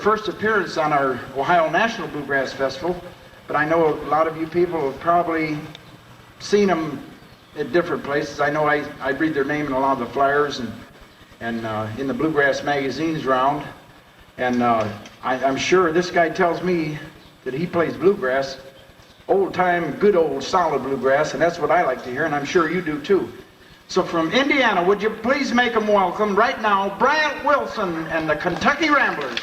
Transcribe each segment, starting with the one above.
First appearance on our Ohio National Bluegrass Festival, but I know a lot of you people have probably seen them at different places. I know I read their name in a lot of the flyers and in the bluegrass magazines round, and I'm sure this guy tells me that he plays bluegrass, old time, good old solid bluegrass, and that's what I like to hear, and I'm sure you do too. So from Indiana, would you please make them welcome right now, Bryant Wilson and the Kentucky Ramblers.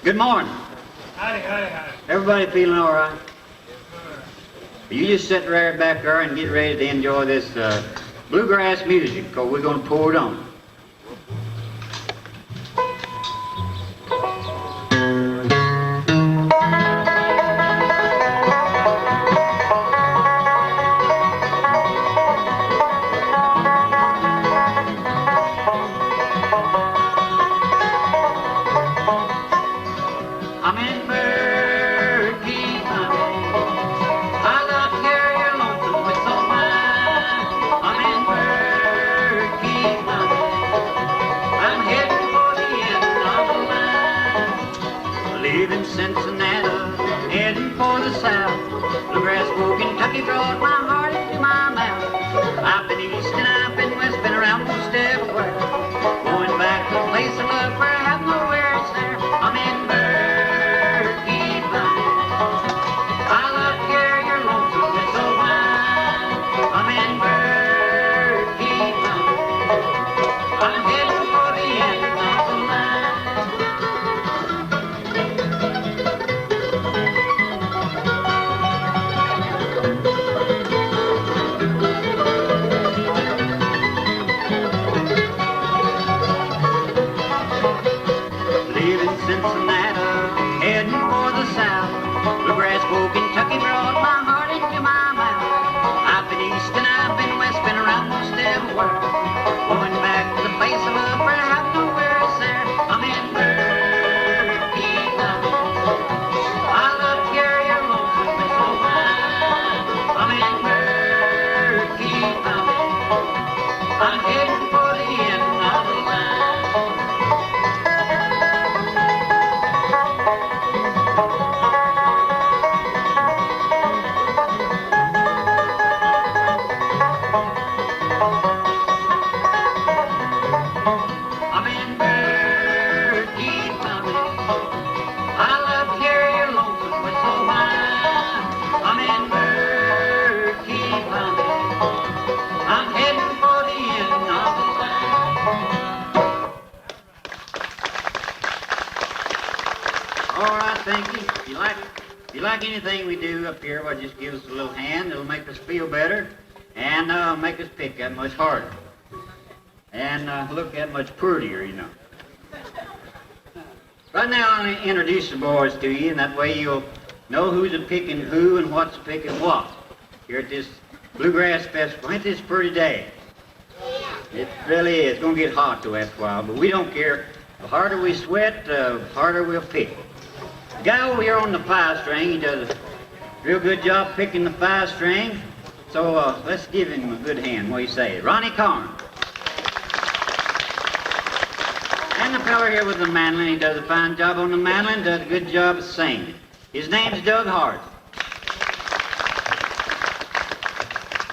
Good morning. Howdy, howdy, howdy. Everybody feeling all right? You just sit right back there and get ready to enjoy this bluegrass music, because we're going to pour it on. Bluegrass folk, Kentucky brought my heart into my mouth. I've been east and I've been west, been around most everywhere. Going back to a place of love where I have nowhere else there. I'm in Berkey County. I love to hear your lonesome whistle whine. I'm in Berkey County. I'm heading for the end of the line. Bluegrass folk, Kentucky brought my heart into my mouth. I've been east and I've been west, been around most everywhere. Going back to the place of love where I have nowhere else there. I'm in Berkey County. I love to hear your lonesome whistle whine. I'm in Berkey County. I'm heading for the end of the line. If you like anything we do up here, well, just give us a little hand. It'll make us feel better and make us pick that much harder and look that much prettier, you know. Right now, I'm going to introduce the boys to you, and that way you'll know who's a picking who and what's a picking what here at this Bluegrass Festival. Ain't this a pretty day? It really is. It's going to get hot though after a while, but we don't care. The harder we sweat, the harder we'll pick. The guy over here on the 5-string, he does a real good job picking the 5-string. So let's give him a good hand. What do you say? Ronnie Carn. And the fella here with the mandolin, he does a fine job on the mandolin, does a good job of singing. His name's Doug Hart.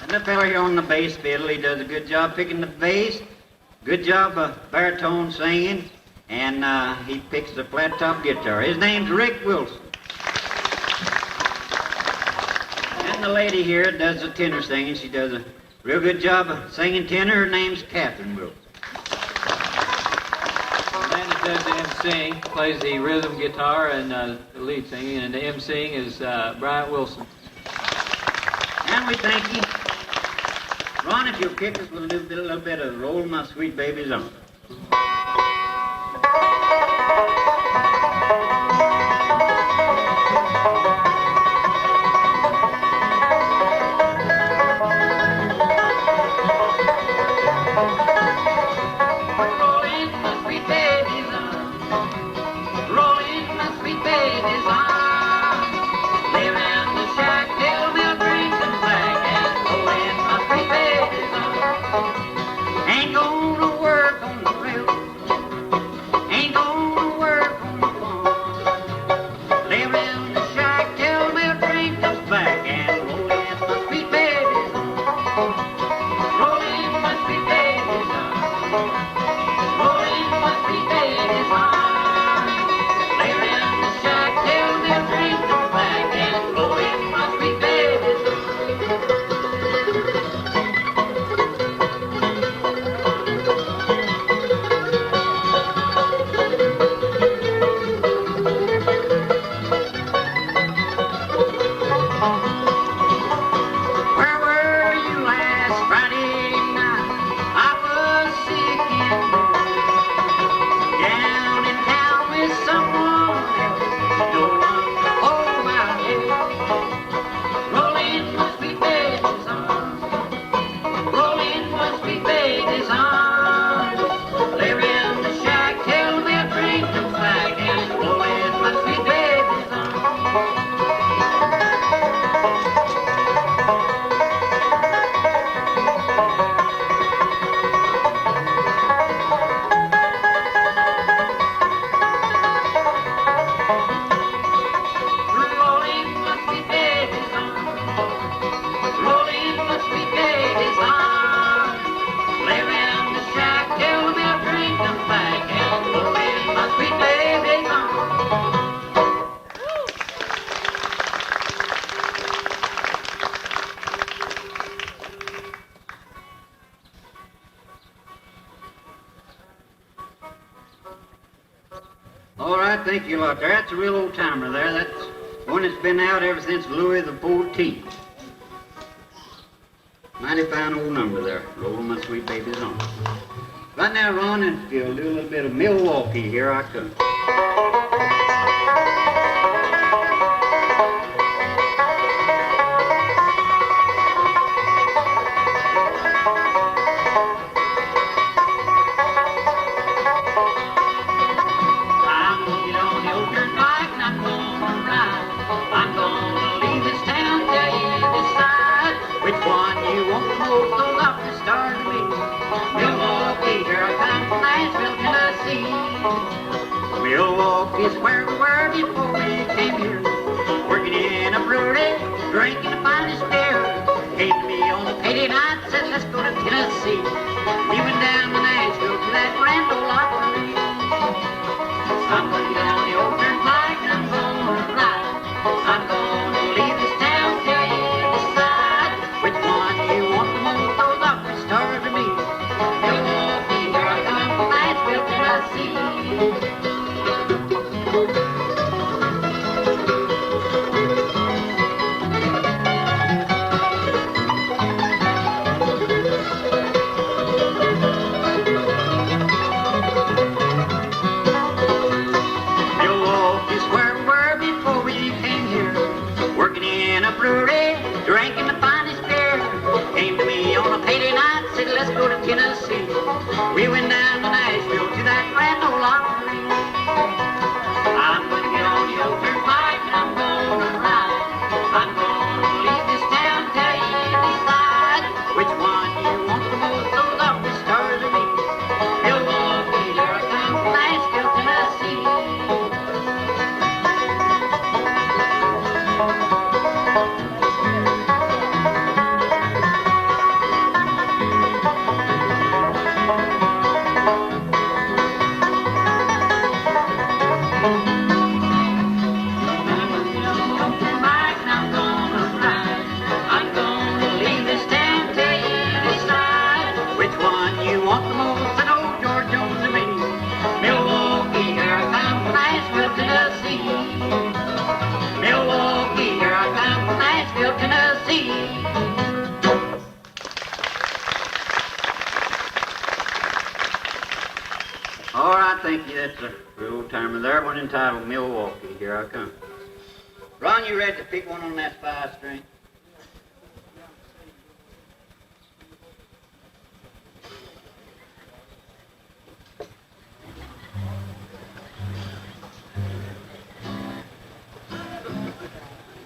And the fella here on the bass fiddle, he does a good job picking the bass, good job of baritone singing. And he picks the flat top guitar. His name's Rick Wilson. And the lady here does the tenor singing. She does a real good job of singing tenor. Her name's Catherine Wilson. The man that does the emceeing plays the rhythm guitar and the lead singing, and the emceeing is Bryant Wilson. And we thank you. Ronnie Ron, if you'll kick us with a little bit of Roll My Sweet Babies On. Rolling my sweet babies on. Rolling my sweet babies on. Lay around the shack till we'll drink them back and rolling my sweet babies on. Ain't gonna work on the rail. Ain't gonna work on the farm. Lay around the shack till we'll drink them back and rolling my sweet babies on. Rolling my sweet babies on. Rolling my sweet babies on. Lay around the shack till they'll drink them back and rolling my sweet babies on. Where were you last Friday night? I was sick and blue. Down in town with someone else. No one to hold my head. Rolling my sweet babies on. Rolling my sweet babies on. Lay around the shack till we drink them back and rolling my sweet babies on. Rolling my sweet babies on. Rolling my sweet babies on. Lay around the shack till we'll drink them back and rolling my sweet babies on. All right, thank you a lot there. That's a real old timer there. That's one that's been out ever since Louis the 14th. Mighty fine old number there. Rolling my sweet babies on. Right now, Ron, if you'll do a little bit of Milwaukee, here I come. I'm gonna get on the old dirt bike and I'm gonna ride. I'm gonna leave this town till you decide Which one you want the most? those off the stars to be. Milwaukee, here I come from Nashville, Tennessee. Milwaukee's Where we were before we came here, working in a brewery, drinking the finest beer. Came to me on a payday night, said let's go to Tennessee. We went down to Nashville to that grand old opry. I'm gonna get on the old turnpike and I'm gonna ride. I'm gonna leave this town till you decide Which one you want the most? those opry stars to me. Milwaukee, here I come from Nashville, Tennessee. Milwaukee's Where we were before we came here, working in a brewery, drinking the finest beer. Came to me on a payday night, said let's go to Tennessee. We went down to Nashville to that grand old opry. I'm gonna get on the old turnpike and I'm gonna ride. I'm gonna leave this town till you decide Which one you want the most, those opry stars to me. Milwaukee, here I come from Nashville, Tennessee. right, thank you. That's a real old timer there. One entitled Milwaukee. Here I come. Ron, you ready to pick one on that 5-string?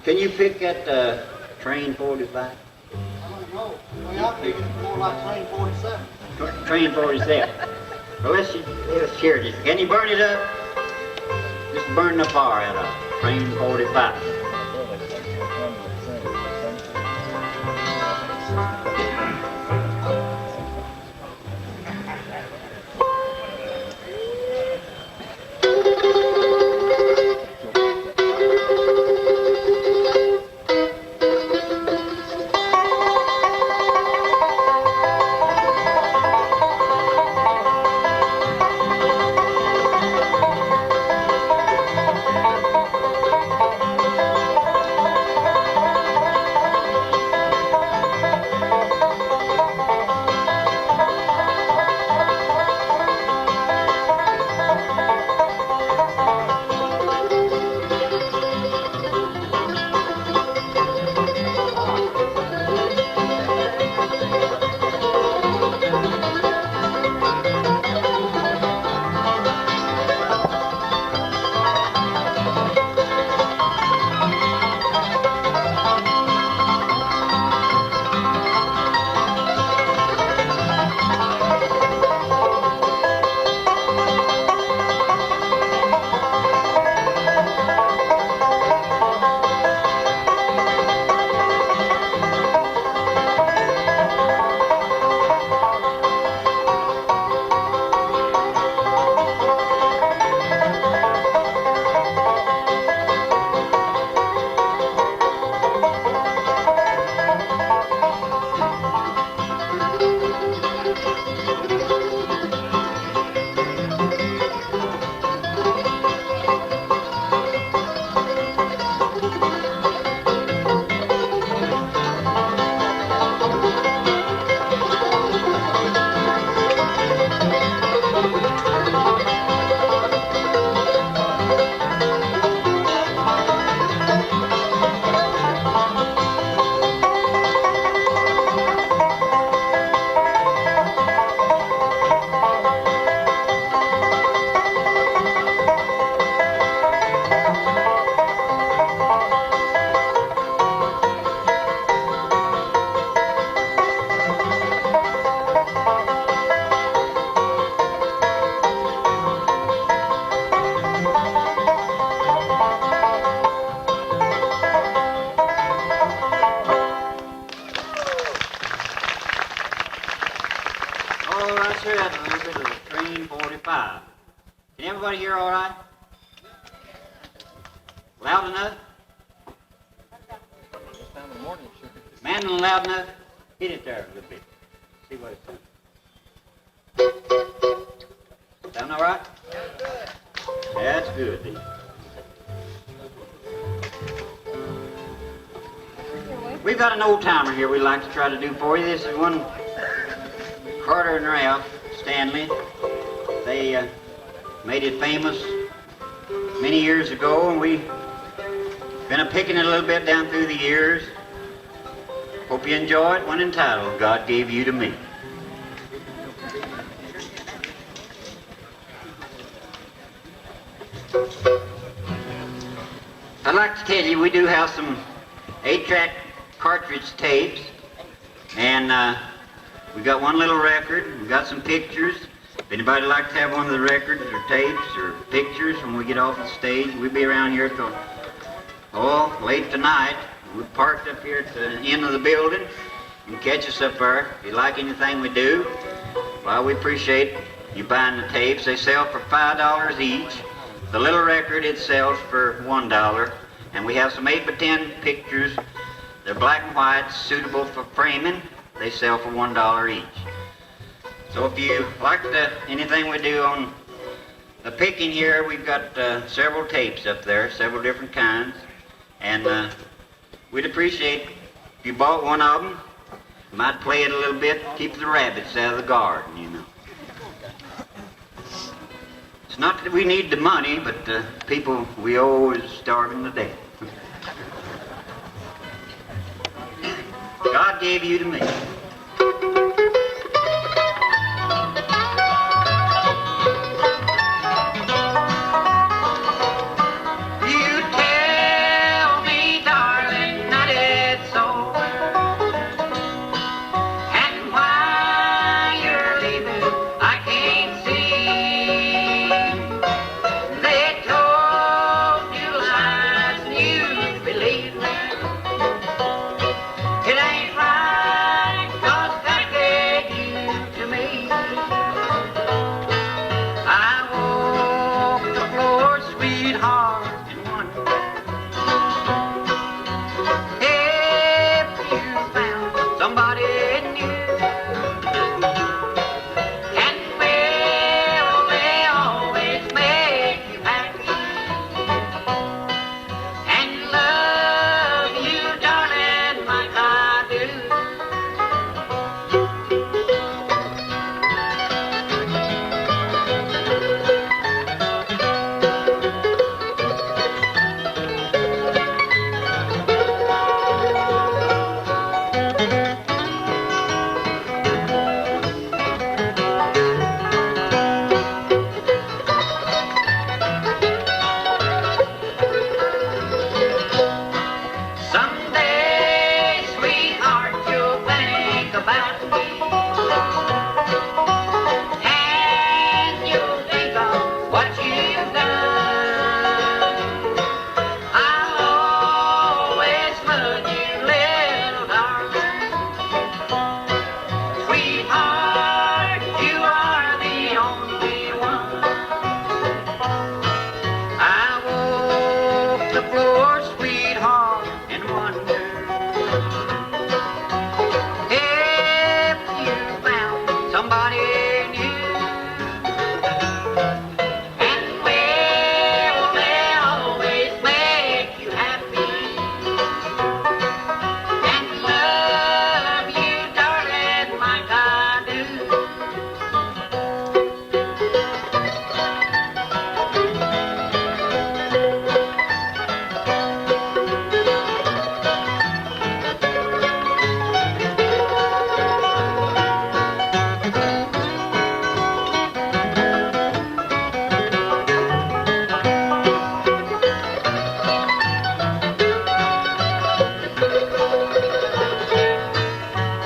Can you pick that Train 45? I don't know. The way I figured it's more like Train 47. Train 47. Well, let's hear this. Can you burn it up? Just burn the fire out of Train 45. Can everybody hear all right? Loud enough? Man, loud enough? Hit it there a little bit. See what it sounds. Sound all right? That's good. Then. We've got an old timer here we'd like to try to do for you. This is one Carter and Ralph Stanley. They made it famous many years ago, and we've been picking it a little bit down through the years. Hope you enjoy it. One entitled, God Gave You to Me. I'd like to tell you we do have some 8-track cartridge tapes, and we got one little record, we got some pictures. If anybody would like to have one of the records or tapes or pictures when we get off the stage, we'll be around here till, late tonight. We're parked up here at the end of the building. You can catch us up there. If you like anything we do, well, we appreciate you buying the tapes. They sell for $5 each. The little record, it sells for $1. And we have some 8x10 pictures. They're black and white, suitable for framing. They sell for $1 each. So if you like anything we do on the picking here, we've got several tapes up there, several different kinds. And we'd appreciate if you bought one of them. Might play it a little bit, keep the rabbits out of the garden, you know. It's not that we need the money, but the people we owe is starving to death. God gave you to me. You tell me, darling, that it's so. And why you're leaving, I can't see. They told you lies and you believe them. It ain't right, 'cause that gave you to me. I walk the floor, sweetheart, and wonder if you found somebody new. And will they always make you happy and love you, darling, like I do. Someday, sweetheart, you'll think about me, and you'll think of what you've done. I'll always love you, little darling. Sweetheart, you are the only one. I walk the floor, sweetheart, and wonder if you found somebody new. And will they always make you happy and love you, darling, like I do.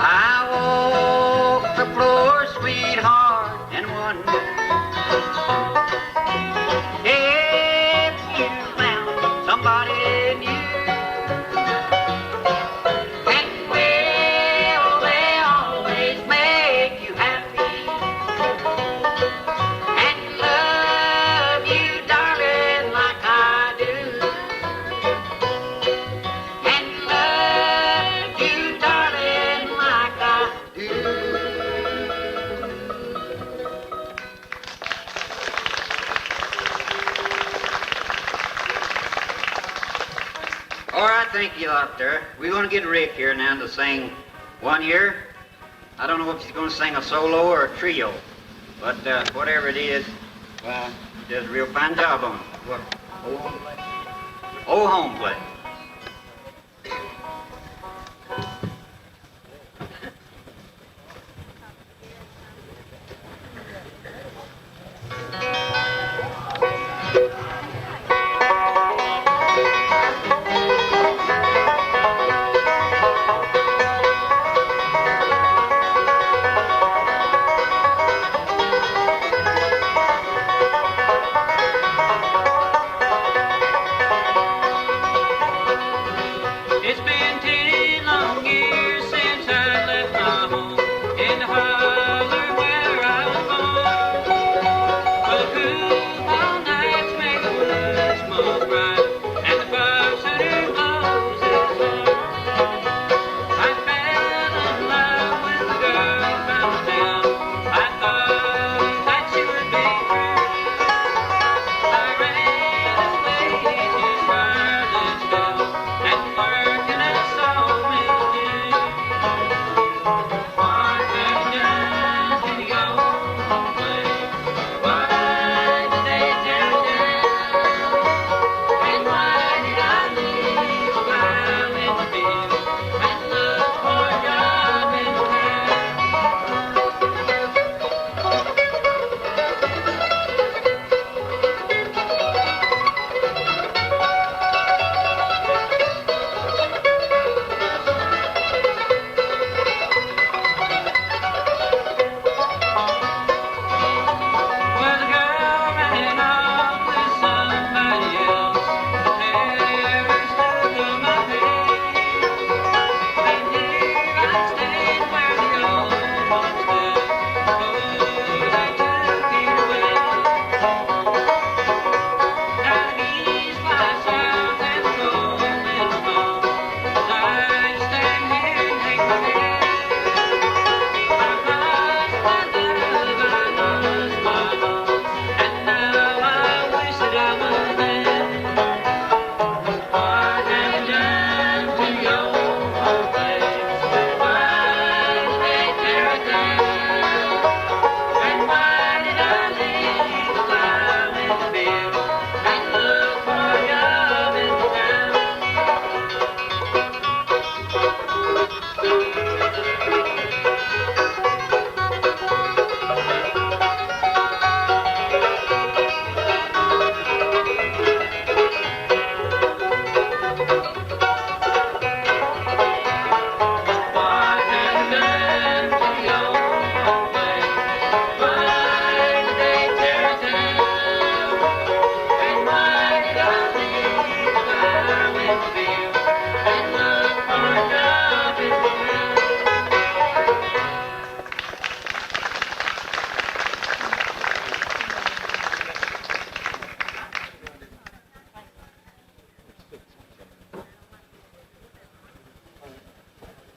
I walk the floor, sweetheart, and wonder if you found somebody new. And will they always make you happy and love you, darling, like I do. And love you, darling, like I do. All right, thank you out there. We're going to get Rick here now to sing one here. I don't know if he's going to sing a solo or a trio, but whatever it is, he does a real fine job on it. What? Old home play.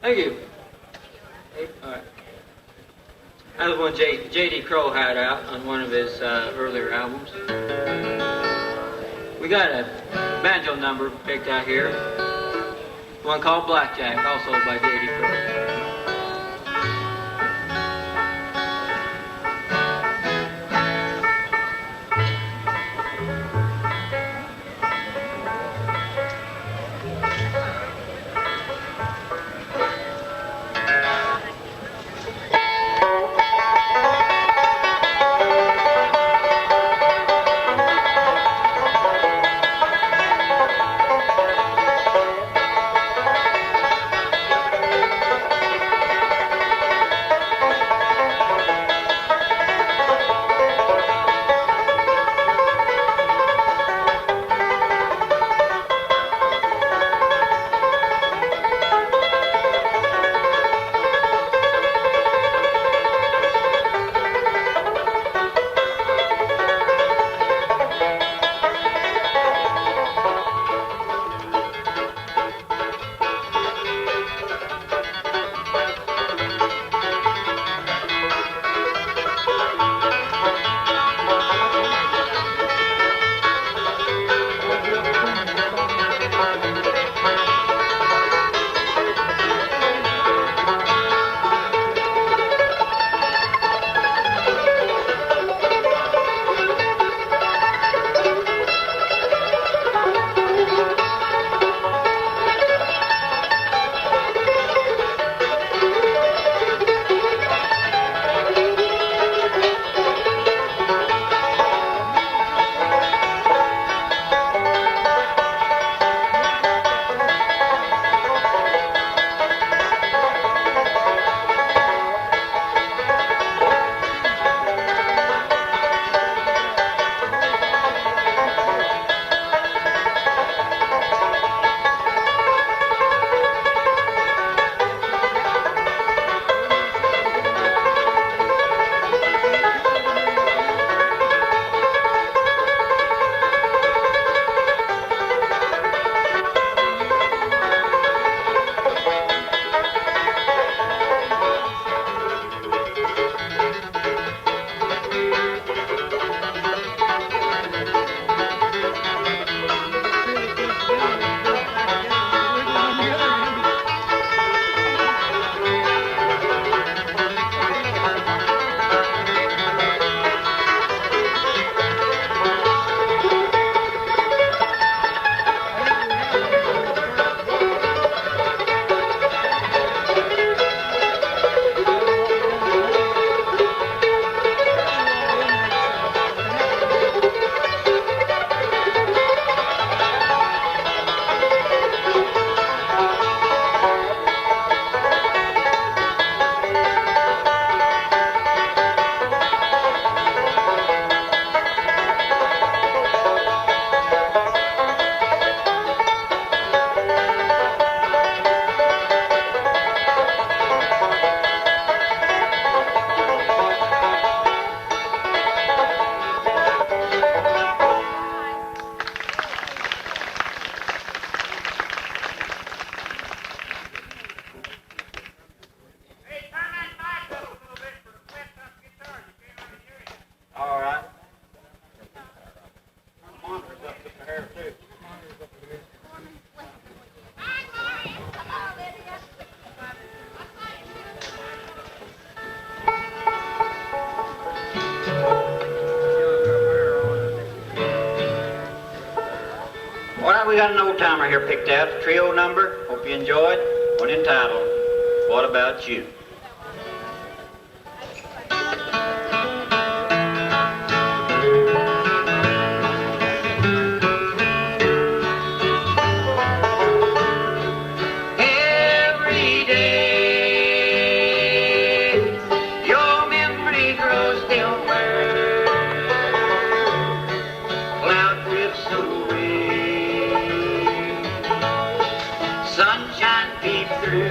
Thank you. All right. That was one J.D. Crowe had out on one of his earlier albums. We got a banjo number picked out here. One called Blackjack, also by J.D. Crowe. We got an old timer here picked out, a trio number. Hope you enjoyed. One entitled, What About You? Every day, your memory grows dimmer. Cloud drifts away, sunshine peeps through.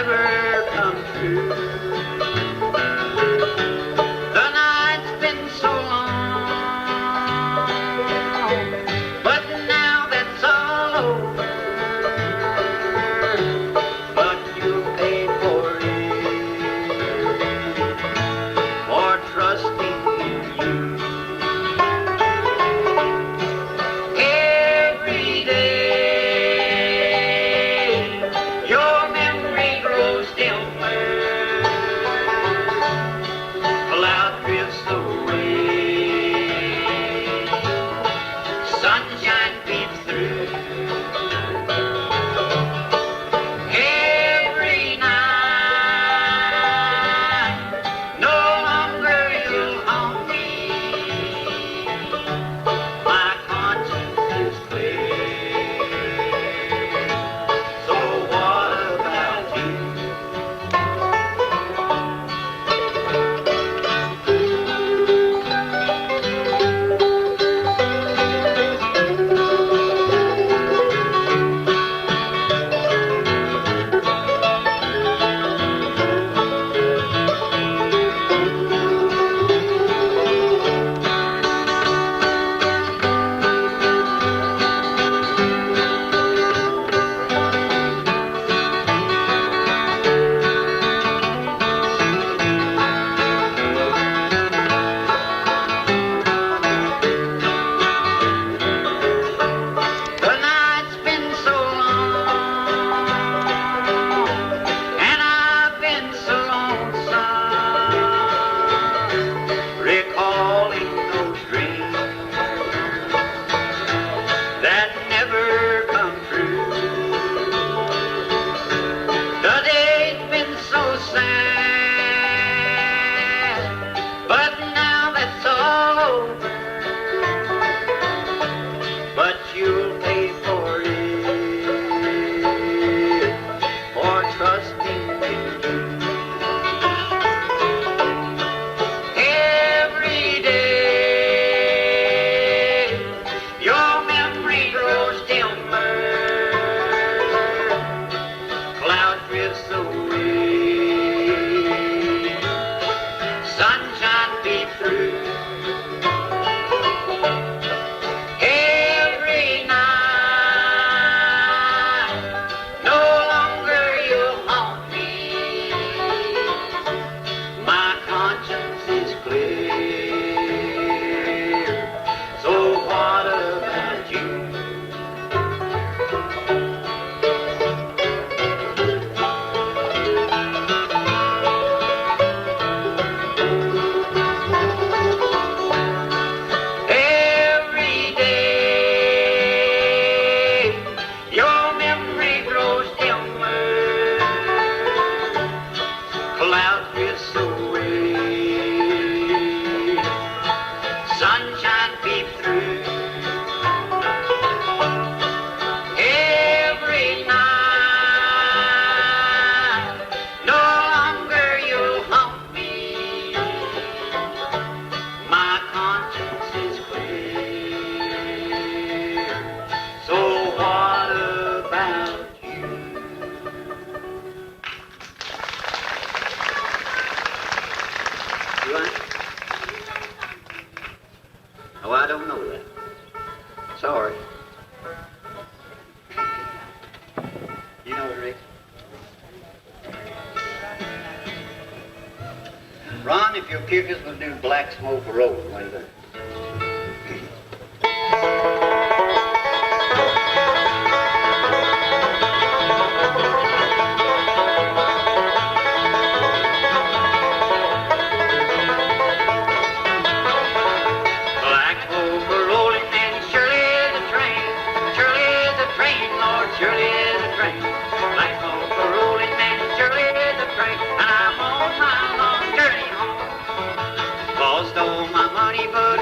never come true. The night's been so long, but now that's all over. But you paid for it, for trusting in you. Every day, your memory grows dimmer. Cloud drifts away, sunshine peeps through. Every night, no longer you'll haunt me. My conscience is clear. So what about you? The night's been so long, and I've been so lonesome, recalling those dreams that never come true. The day's been so sad, but now that's all over. But you'll pay for it, for trusting in you. Every day, your memory grows dimmer. Cloud drifts away, sunshine peeps through. Every night, no longer you'll haunt me. My conscience is clear. So what about you? Every day, your memory grows dimmer. Cloud drifts away, sunshine peeps through. Every night, no longer you'll haunt me. My conscience is clear. So what about you? You want? Oh, I don't know that. Sorry. You know it, Rick? Ron, if you'll kick us, we'll do Black Smoke Road. What do you think? Black smoke rolling and surely is a train. Surely is a train, Lord, surely is a train. Black smoke rolling and surely is a train. And I'm on my long journey home. Lost all my money, but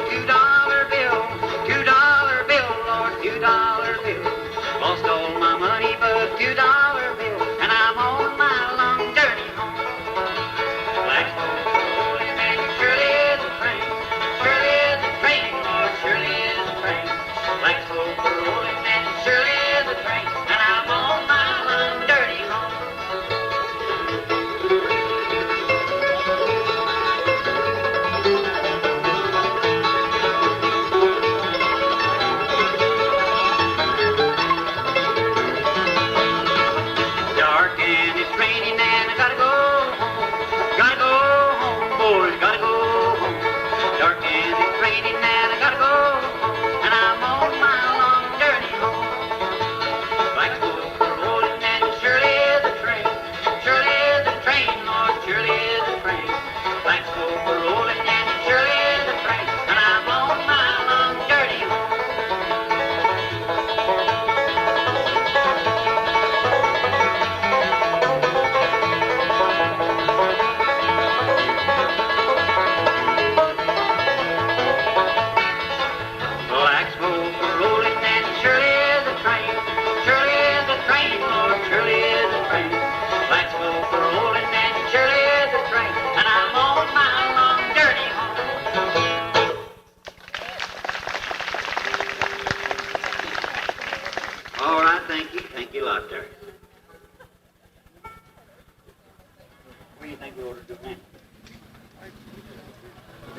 do you think we ought to do now?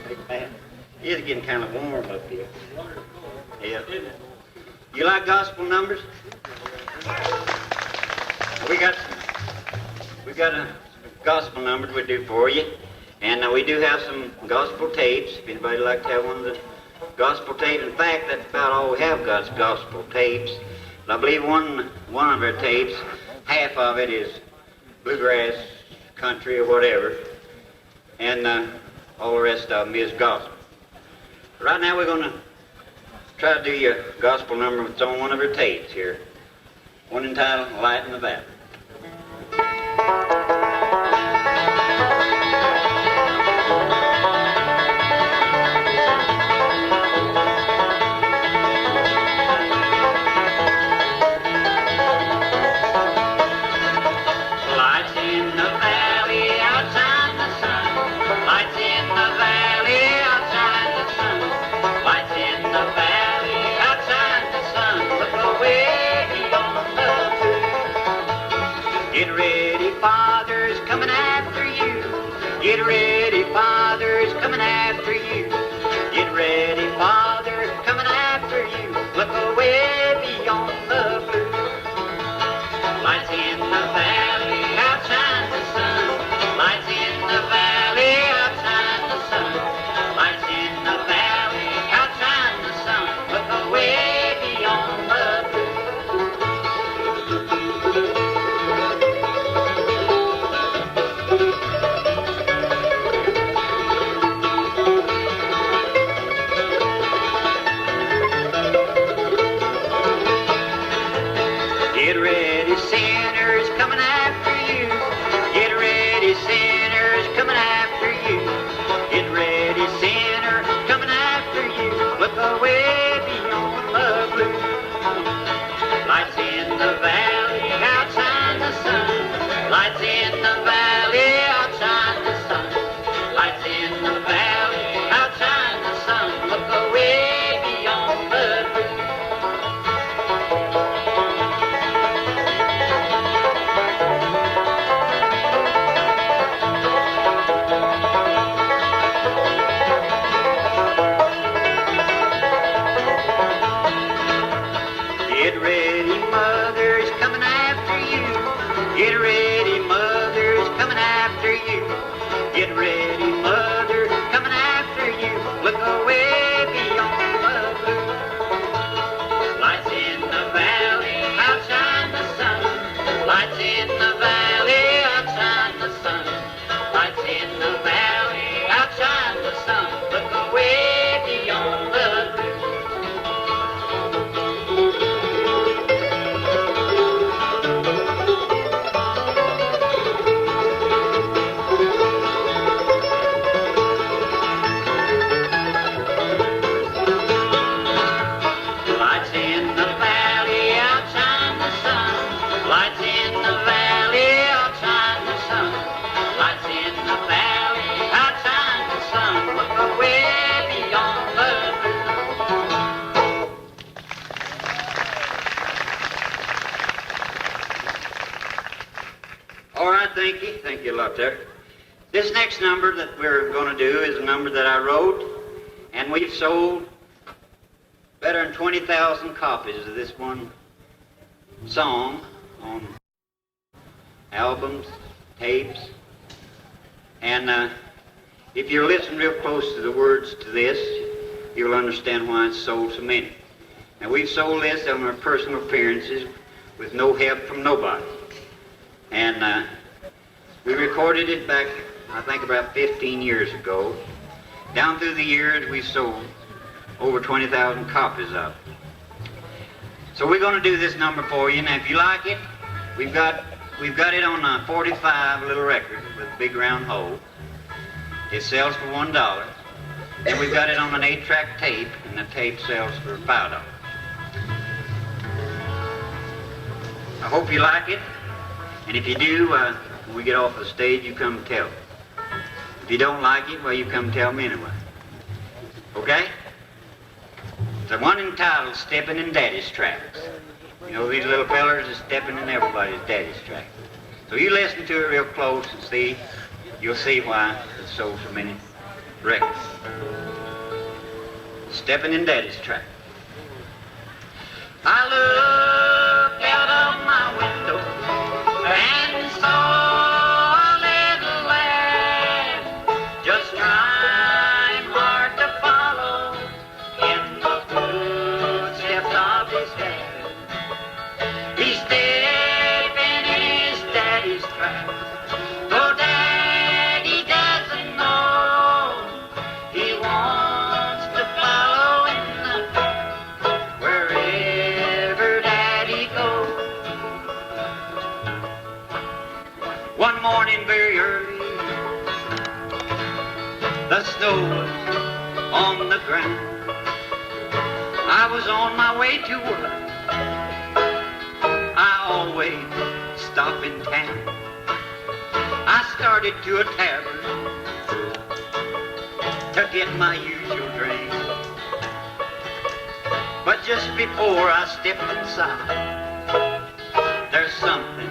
Take a bath? It's getting kind of warm up here. Yeah. You like gospel numbers? We got a gospel number we do for you, and we do have some gospel tapes. If anybody would like to have one of the gospel tapes, in fact, that's about all we have got is gospel tapes. But I believe one of our tapes, half of it is bluegrass, country, or whatever, and all the rest of them is gospel. Right now we're going to try to do your gospel number that's on one of our tapes here. One entitled Light in the Valley. Lights in the valley outside the sun. Lights in the valley outside the sun. Lights in the valley outside the sun. Look away beyond the blue. Get ready, Father's coming after you. Get ready, Father's coming after you. Get ready, Father, coming after you. Look away beyond the blue. Lights in the valley outside the sun. Lights in the valley outside the sun. Lights in the valley outside the sun. Look away beyond the blue. Get ready, sinners coming after you. Get ready, sinners coming after you. Get ready, sinner coming after you. Look away beyond the blue. Lights in the valley outside the sun. Lights in the valley outside the sun. Lights in the valley outside the sun. Look away beyond the blue. Get ready, mother's coming after you. Get ready, mother's coming after you. Get ready, mother, coming after you. Look away beyond the blue. Lights in the valley outside the sun. Lights in the valley outside the sun. Lights in the valley outside the sun. Look away beyond the blue. Lights in the valley outside the sun. Lights in the valley outside the sun. Lights in the valley outside the sun. Look away beyond the blue. All right, thank you. Thank you a lot there. This next number that we're going to do is a number that I wrote, and we've sold better than 20,000 copies of this one song on albums, tapes, and if you listen real close to the words to this, you'll understand why it's sold so many. Now, we've sold this on our personal appearances with no help from nobody. And we recorded it back, I think, about 15 years ago. Down through the years, we've sold over 20,000 copies of it. So we're going to do this number for you. Now, if you like it, we've got it on a 45 little record with a big round hole. It sells for $1. And we've got it on an 8-track tape, and the tape sells for $5. I hope you like it. And if you do, when we get off the stage, you come tell me. If you don't like it, well, you come tell me anyway. Okay? The one entitled Stepping in Daddy's Tracks. You know, these little fellers are stepping in everybody's daddy's tracks. So you listen to it real close and see You'll see why it sold so many records. Stepping in Daddy's track. I looked out of my window and saw a little lad just trying hard to follow in the footsteps of his dad. He's stepping in his daddy's track, though Daddy doesn't know. He wants to follow in the path wherever Daddy goes. One morning very early, the snow was on the ground. I was on my way to work. I always stop in town. I started to a tavern to get my usual drink. But just before I stepped inside, there's something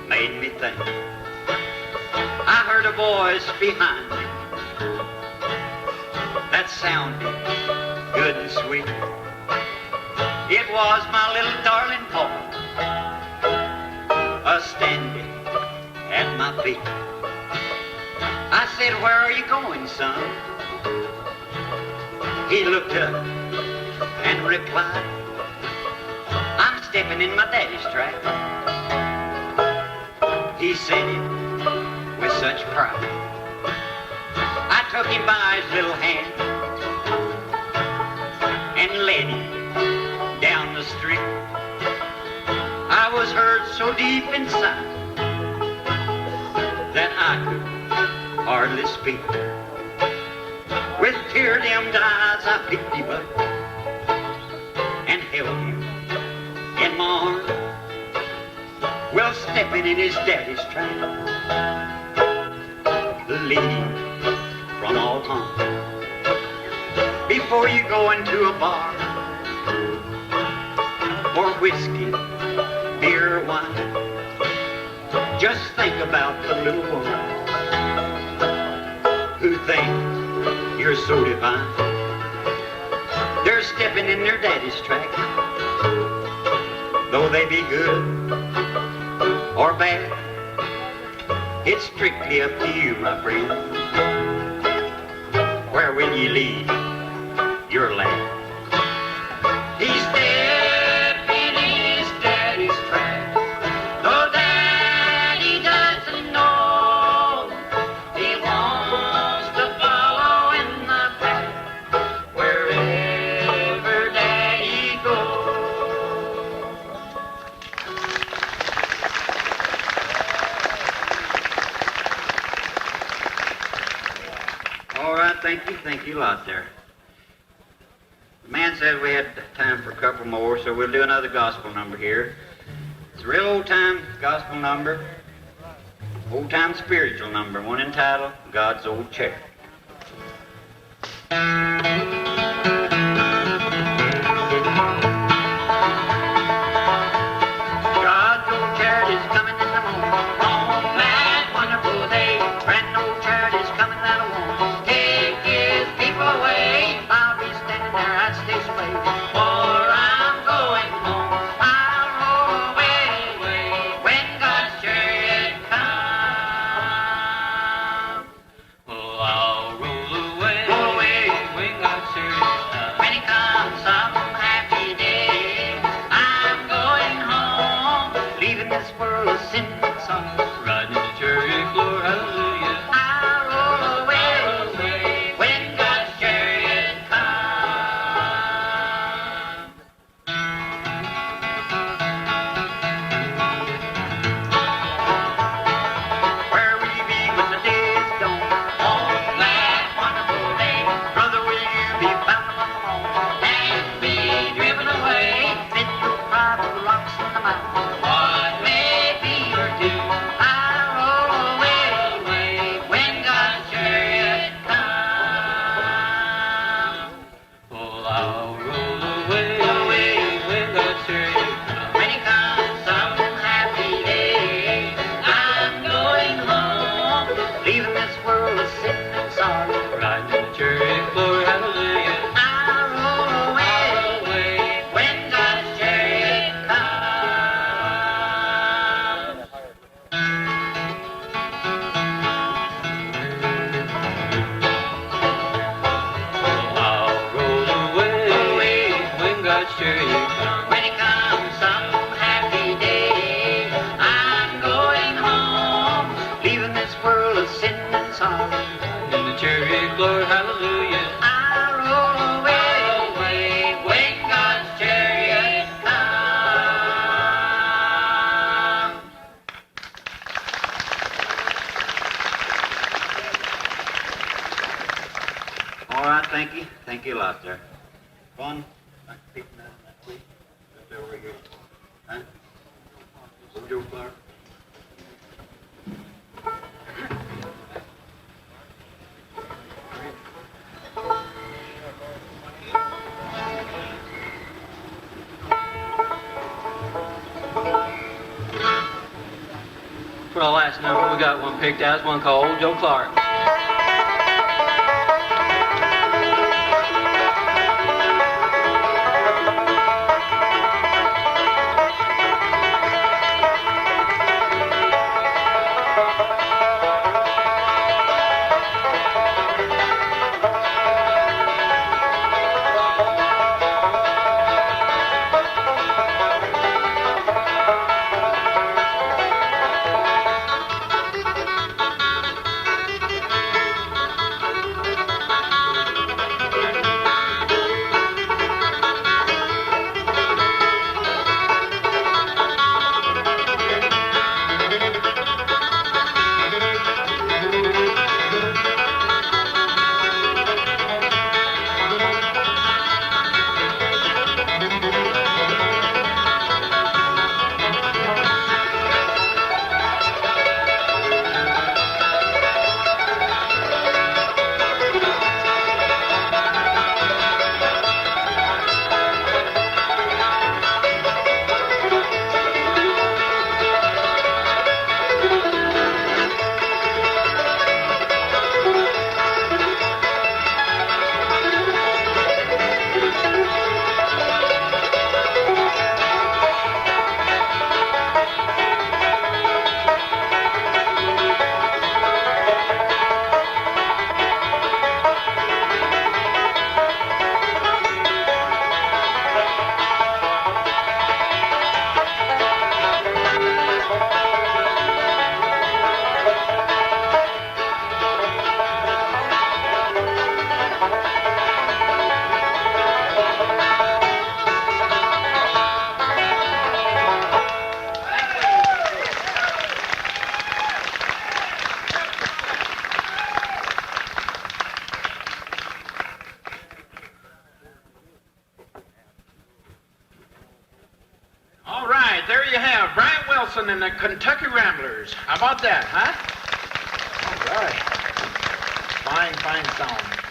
made me think. I heard a voice behind me that sounded good and sweet. It was my little darling Paul, standing at my feet. I said, "Where are you going, son?" He looked up and replied, "I'm stepping in my daddy's track." He said it with such pride. I took him by his little hand and led him down the street. I was hurt so deep inside that I could hardly speak. With tear-dimmed eyes I picked him up and held him in my arms, well, stepping in his daddy's track, leading from all harm. Before you go into a bar or whiskey, beer or wine, just think about the little woman who thinks you're so divine. They're stepping in their daddy's track, though they be good or bad. It's strictly up to you, my friend. Where will you lead your lad? He's stepping in his daddy's track, though Daddy doesn't know. He wants to follow in the path wherever Daddy goes. All right, thank you a lot there. The man said we had time for a couple more, so we'll do another gospel number here. It's a real old-time gospel number, old-time spiritual number, one entitled God's Old Chair. God's old chariot is coming in the morning, on that wonderful day. Grand old chariot is coming that alone, take his people away. I'll be standing there at station way, for I'm going home. I'll roll away when God's chariot comes. Oh, I'll roll away song. In the chariot, glory, hallelujah. I roll away, away, when God's chariot comes. All right, thank you. Thank you a lot there. Fun? I can pick that up that way. That's over here. Huh? Where's your flower? For the last number, we got one picked out. It's one called Old Joe Clark. All right, there you have Bryant Wilson and the Kentucky Ramblers. How about that, huh? All right. Fine, fine song.